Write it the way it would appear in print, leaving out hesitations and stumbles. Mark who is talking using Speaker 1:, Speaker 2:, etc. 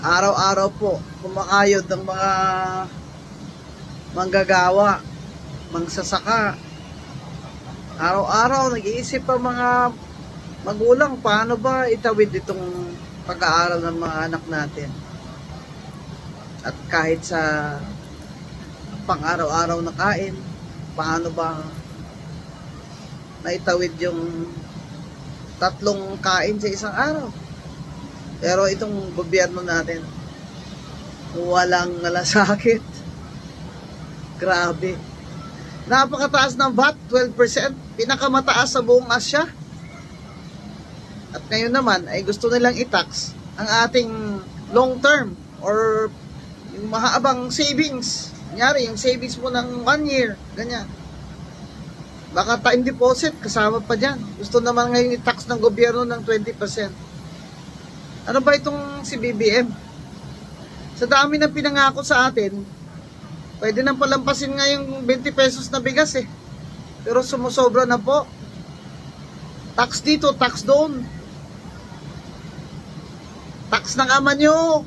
Speaker 1: Araw-araw po, kumakayod ng mga manggagawa, mangsasaka. Araw-araw, nag-iisip ang mga magulang, paano ba itawid itong pag-aaral ng mga anak natin. At kahit sa pang-araw-araw na kain, paano ba naitawid yung 3 kain sa isang araw. Pero itong gobyerno natin, walang malasakit. Grabe. Napakataas ng VAT, 12%. Pinakamataas sa buong Asya. At ngayon naman, ay gusto nilang i-tax ang ating long term or yung mahabang savings. Kunyari, yung savings mo ng 1 year. Ganyan. Baka time deposit, kasama pa dyan. Gusto naman ngayon i-tax ng gobyerno ng 20%. Ano ba itong si BBM? Sa dami na pinangako sa atin, pwede nang palampasin nga yung 20 pesos na bigas eh. Pero sumusobra na po. Tax dito, tax doon. Tax ng ama nyo.